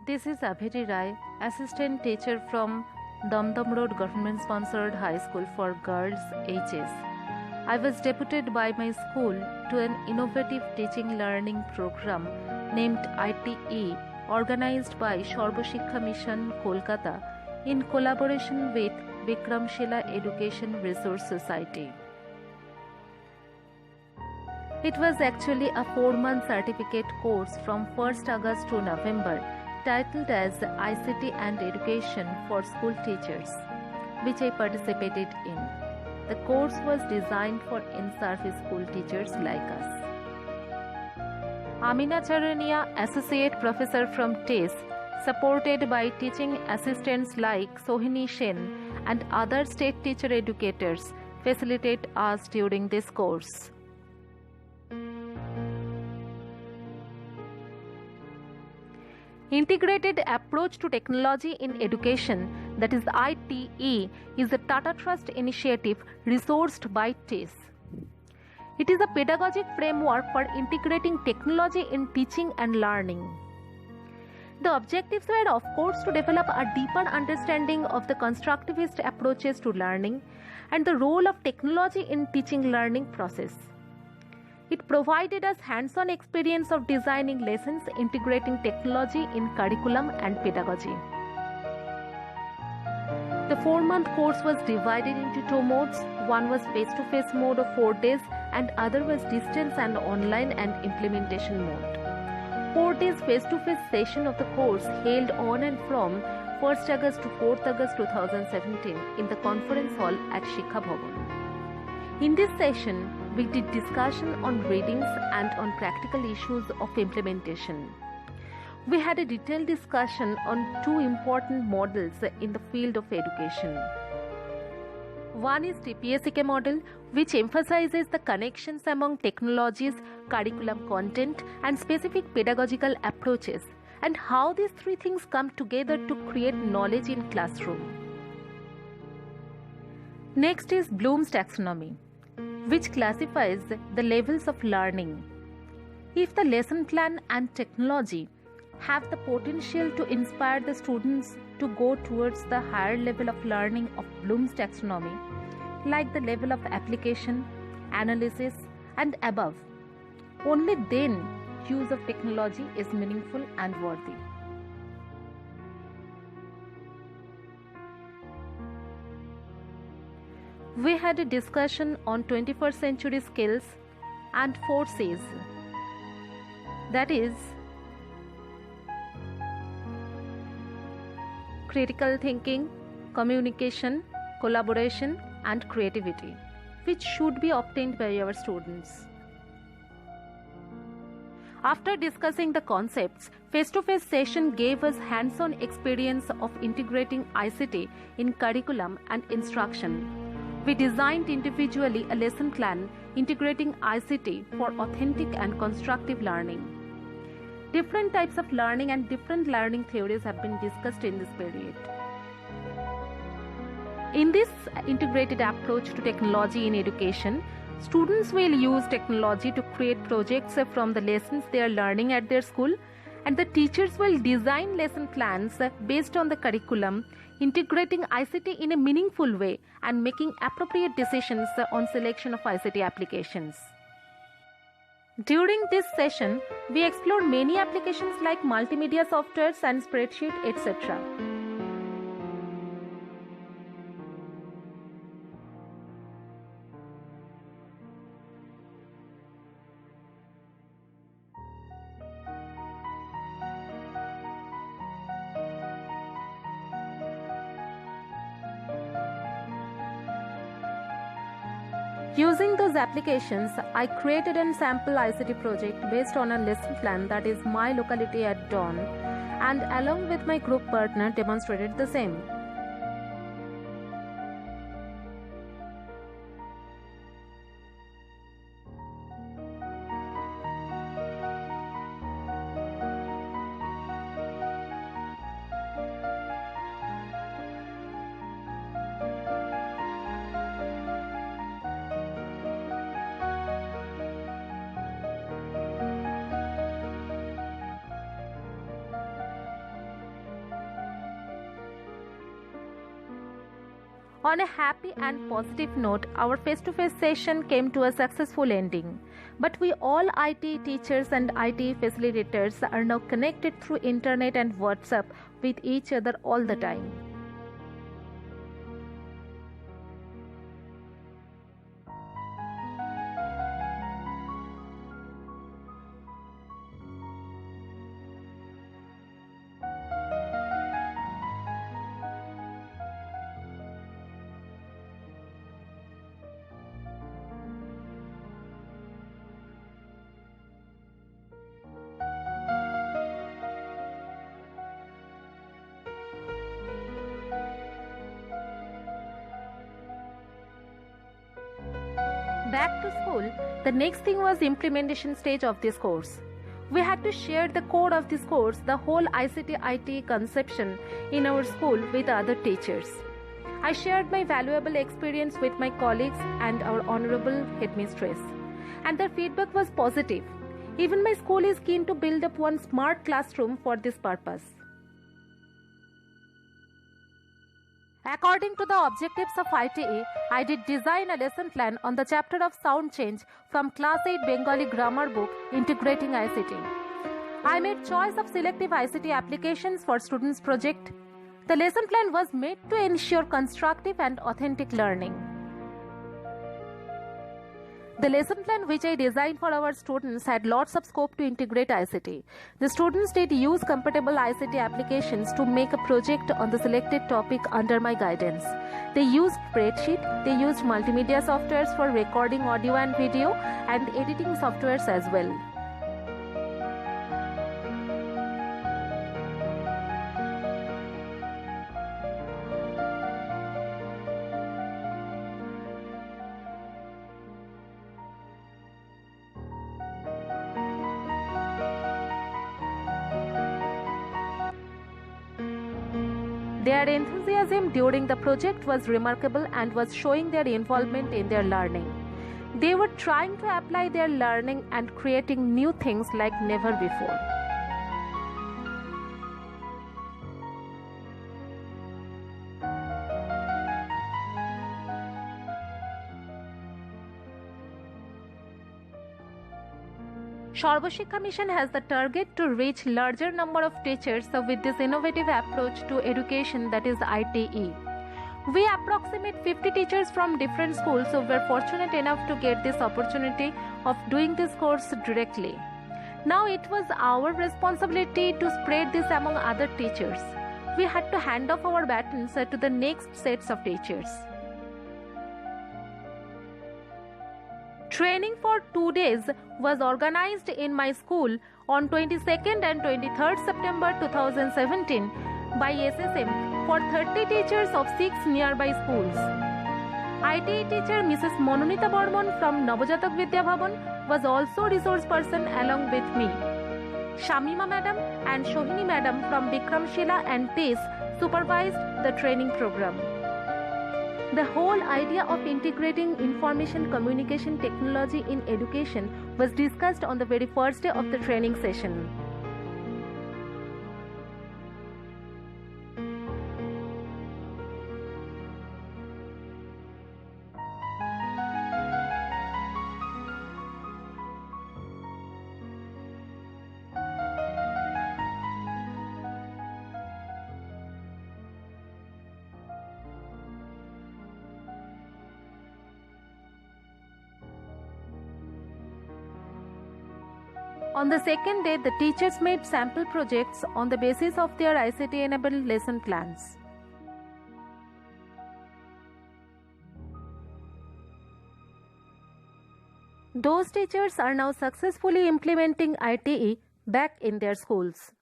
This is Abhiti Rai, assistant teacher from Damdam Road Government Sponsored High School for Girls HS. I was deputed by my school to an innovative teaching learning program named ITE, organized by Sarva Shiksha Mission Kolkata in collaboration with Vikramshila Education Resource Society. It was actually a 4-month certificate course from 1st August to November, titled as ICT and Education for School Teachers, which I participated in. The course was designed for in-service school teachers like us. Amina Charania, Associate Professor from TES, supported by teaching assistants like Sohini Sen and other state teacher educators, facilitate us during this course. Integrated Approach to Technology in Education, that is ITE, is a Tata Trust initiative resourced by TES. It is a pedagogic framework for integrating technology in teaching and learning. The objectives were, of course, to develop a deeper understanding of the constructivist approaches to learning and the role of technology in teaching learning process. It provided us hands-on experience of designing lessons integrating technology in curriculum and pedagogy. The 4-month course was divided into 2 modes. One was face-to-face mode of 4 days and other was distance and online and implementation mode. 4 days face-to-face session of the course held on and from 1st August to 4th August 2017 in the conference hall at Shiksha Bhavan. In this session, we did discussion on readings and on practical issues of implementation. We had a detailed discussion on 2 important models in the field of education. One is TPSK model, which emphasizes the connections among technologies, curriculum content, and specific pedagogical approaches, and how these 3 things come together to create knowledge in classroom. Next is Bloom's taxonomy, which classifies the levels of learning. If the lesson plan and technology have the potential to inspire the students to go towards the higher level of learning of Bloom's taxonomy, like the level of application, analysis, and above, only then use of technology is meaningful and worthy. We had a discussion on 21st century skills and 4 C's, that is critical thinking, communication, collaboration, and creativity, which should be obtained by our students. After discussing the concepts, face-to-face session gave us hands-on experience of integrating ICT in curriculum and instruction. We designed individually a lesson plan integrating ICT for authentic and constructive learning. Different types of learning and different learning theories have been discussed in this period. In this integrated approach to technology in education, students will use technology to create projects from the lessons they are learning at their school, and the teachers will design lesson plans based on the curriculum, integrating ICT in a meaningful way and making appropriate decisions on selection of ICT applications. During this session, we explored many applications like multimedia softwares and spreadsheet, etc. Using those applications, I created a sample ICT project based on a lesson plan, that is My Locality at Dawn, and along with my group partner demonstrated the same. On a happy and positive note, our face-to-face session came to a successful ending. But we all IT teachers and IT facilitators are now connected through internet and WhatsApp with each other all the time. Back to school, the next thing was implementation stage of this course. We had to share the code of this course, the whole ICT IT conception in our school with other teachers. I shared my valuable experience with my colleagues and our honorable headmistress, and their feedback was positive. Even my school is keen to build up one smart classroom for this purpose. According to the objectives of ITE, I did design a lesson plan on the chapter of sound change from Class 8 Bengali grammar book Integrating ICT. I made choice of selective ICT applications for students' project. The lesson plan was made to ensure constructive and authentic learning. The lesson plan which I designed for our students had lots of scope to integrate ICT. The students did use compatible ICT applications to make a project on the selected topic under my guidance. They used spreadsheet, they used multimedia softwares for recording audio and video, and editing softwares as well. Their enthusiasm during the project was remarkable and was showing their involvement in their learning. They were trying to apply their learning and creating new things like never before. Sarva Mission has the target to reach larger number of teachers with this innovative approach to education, that is ITE. We approximate 50 teachers from different schools who were fortunate enough to get this opportunity of doing this course directly. Now it was our responsibility to spread this among other teachers. We had to hand off our batons to the next sets of teachers. Training for 2 days was organized in my school on 22nd and 23rd September 2017 by SSM for 30 teachers of 6 nearby schools. ITE teacher Mrs. Mononita Bormon from Navojatak Vidya Bhavan was also resource person along with me. Shamima Madam and Shohini Madam from Bikramshila and TES supervised the training program. The whole idea of integrating information communication technology in education was discussed on the very first day of the training session. On the second day, the teachers made sample projects on the basis of their ICT-enabled lesson plans. Those teachers are now successfully implementing ITE back in their schools.